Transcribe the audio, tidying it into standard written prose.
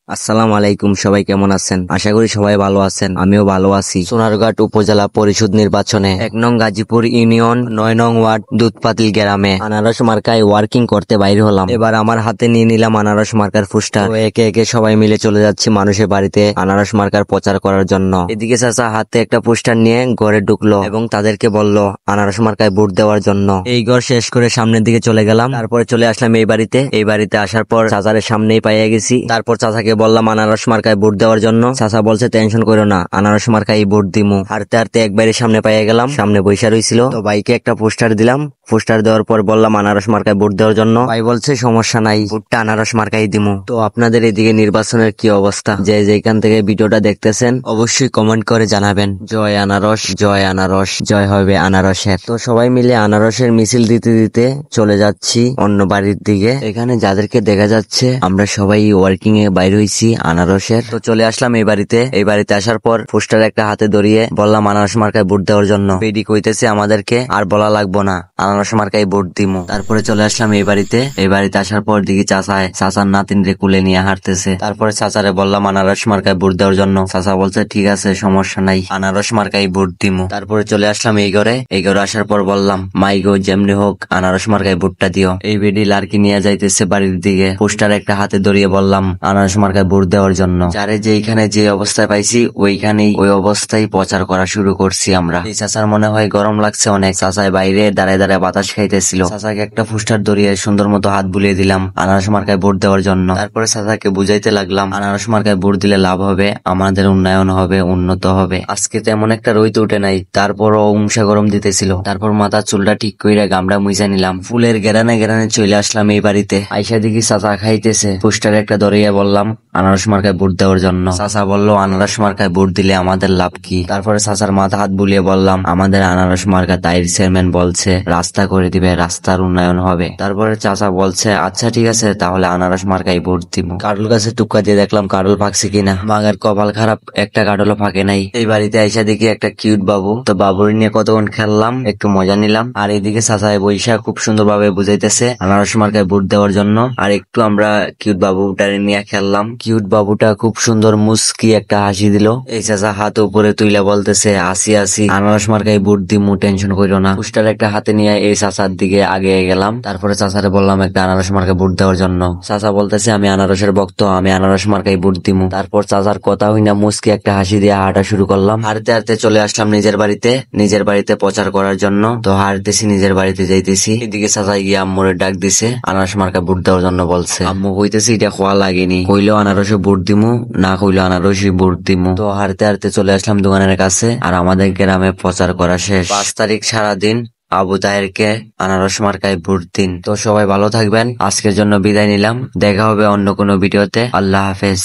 আসসালামু আলাইকুম, সবাই কেমন আছেন? আশা করি সবাই ভালো আছেন, আমিও ভালো আছি। সোনারঘাট উপজেলা পরিষদ নির্বাচনে ১ নং গাজীপুর ইউনিয়ন ৯ নং ওয়ার্ড দুধপাতিল গ্রামে আনারস মার্কায় ওয়ার্কিং করতে বাইরে হলাম। এবার আমার হাতে নিয়ে নিলাম আনারস মার্কার পোস্টার। তো একে একে সবাই মিলে চলে যাচ্ছি মানুষের বাড়িতে আনারস মার্কার প্রচার করার জন্য। এদিকে চাচা হাতে একটা পোস্টার নিয়ে ঘরে ঢুকলো এবং তাদেরকে বলল আনারস মার্কায় ভোট দেওয়ার জন্য। এই ঘর শেষ করে সামনের দিকে চলে গেলাম। তারপরে চলে আসলাম এই বাড়িতে। এই বাড়িতে আসার পর চাচারের সামনেই পাইয়া গেছি। তারপর চাচাকে বললাম আনারস মার্কায় ভোট দেওয়ার জন্য। চাচা বলছে টেনশন করো না, আনারস মার্কায় ভোট দিমু। হারতে হারতে একবারে সামনে পাইয়া গেলাম। সামনে বৈশা রইছিল, তো বাইকে একটা পোস্টার দিলাম। পোস্টার দেওয়ার পর বললাম আনারস মার্কায় ভোট দেওয়ার জন্য। ভাই বলছে সমস্যা নাই, ভোটটা আনারস মার্কায় দিমু। তো আপনাদের এদিকে নির্বাচনের কি অবস্থা? যে যেখান থেকে ভিডিওটা দেখতেছেন অবশ্যই কমেন্ট করে জানাবেন। জয় আনারস, জয় আনারস, জয় হবে আনারসের। তো সবাই মিলে আনারসের মিছিল দিতে দিতে চলে যাচ্ছি অন্য বাড়ির দিকে। এখানে যাদেরকে দেখা যাচ্ছে আমরা সবাই ওয়ার্কিং এ বাইরে হইছি আনারসের। তো চলে আসলাম এই বাড়িতে। এই বাড়িতে আসার পর পোস্টার একটা হাতে ধরিয়ে বললাম আনারস মার্কায় ভোট দেওয়ার জন্য। বেডি কইতেছে আমাদেরকে আর বলা লাগবো না, আনারস মার্কায় ভোট দিমু। তারপরে চলে আসলাম এই বাড়িতে। এই বাড়িতে আসার পর দিকে চাচার নাতিন রে কুলে নিয়ে হাঁটতেছে। তারপরে চাচারে বললাম আনারস মার্কায় ভোট দেওয়ার জন্য। চাচা বলছে ঠিক আছে, সমস্যা নাই, আনারস মার্কায় ভোট দিমু। তারপরে চলে আসলাম এই ঘরে। এই ঘরে আসার পর বললাম মাই গো, যেমনি হোক আনারস মার্কায় ভোটটা দিও। এই বেডি লার্কি নিয়ে যাইতেছে বাড়ির দিকে। পোস্টার একটা হাতে ধরিয়ে বললাম আনারস মার্কায় ভোট দেওয়ার জন্য। যারে যেখানে যে অবস্থায় পাইছি ওইখানেই ওই অবস্থায় প্রচার করা শুরু করছি আমরা। এই চাচার মনে হয় গরম লাগছে অনেক। চাচায় বাইরে দাঁড়ায় দাঁড়ায় বাতাস খাইতেছিল। চাচাকে একটা পোস্টার ধরিয়ে সুন্দর মতো হাত বুলিয়ে দিলাম আনারস মার্কায় ভোট দেওয়ার জন্য। তারপরে চাচাকে বুঝাইতে লাগলাম আনারস মার্কায় ভোট দিলে লাভ হবে, আমাদের উন্নয়ন হবে, উন্নত হবে। আজকে তেমন একটা রইতে উঠে নাই, তারপরও উমসা গরম দিতেছিল। তারপর মাথার চুলটা ঠিক কইরা গামড়া মুইজা নিলাম। ফুলের গেরানে গেরানে চলে আসলাম এই বাড়িতে। আইসা দেখি চাচা খাইতেছে। পোস্টার একটা ধরিয়া বললাম আনারস মার্কায় ভোট দেওয়ার জন্য। চাচা বলল আনারস মার্কায় ভোট দিলে আমাদের লাভ কি? তারপরে চাচার মাথা হাত বুলিয়ে বললাম আমাদের আনারস মার্কা তাইর চেয়ারম্যান বলছে রাস্তা করে দিবে, রাস্তার উন্নয়ন হবে। তারপরে চাচা বলছে আচ্ছা ঠিক আছে, তাহলে আনারস মার্কায় ভোট দিব। কাটল গাছে টুকা দিয়ে দেখলাম কাটল ফাঁকছে কিনা। বাঘের কপাল খারাপ, একটা কাটলও ফাঁকে নাই। এই বাড়িতে আইসা দেখি একটা কিউট বাবু। তো বাবুর নিয়ে কতক্ষণ খেললাম, একটু মজা নিলাম। আর এদিকে চাচায় বৈশা খুব সুন্দর ভাবে বুঝাইতেছে আনারস মার্কায় ভোট দেওয়ার জন্য। আর একটু আমরা কিউট বাবুটা নিয়ে খেললাম। কিউট বাবুটা খুব সুন্দর মুস্কি একটা হাসি দিল। এই চাচা হাত উপরে তুইলা বলতেছে আসি আসি, আনারস মার্কায় ভোট দিমু, টেনশন করিও না। পোস্টার একটা হাতে নিয়ে এই চাচার দিকে আগে গেলাম। তারপরে চাচারে বললাম একটা আনারস মার্কায় ভোট দেওয়ার জন্য। চাচা বলতেছে আমি আনারসের ভক্ত, আমি আনারস মার্কায় ভোট দিমু। তারপর চাচার কথা হই না মুস্কি একটা হাসি দিয়ে হাঁটা শুরু করলাম। হাঁটতে হাঁটতে চলে আসলাম নিজের বাড়িতে। নিজের বাড়িতে প্রচার করার জন্য। তো হাঁটতেছি, নিজের বাড়িতে যাইতেছি। এদিকে চাচা গিয়ে আম্মুরে ডাক দিছে, আনারস মার্কায় ভোট দেওয়ার জন্য বলছে। আম্মু কইতেছে এটা খোয়া লাগেনি, কইলেও আনারসে ভোট দিমু, না কইলেও আনারসে ভোট দিমু। তো হাঁটতে হাঁটতে চলে আসলাম দোকানের কাছে। আর আমাদের গ্রামে প্রচার করা শেষ। 5 তারিখ সারাদিন আবু তাহেরকে আনারস মার্কায় ভোট দিন। তো সবাই ভালো থাকবেন, আজকের জন্য বিদায় নিলাম। দেখা হবে অন্য কোনো ভিডিওতে। আল্লাহ হাফেজ।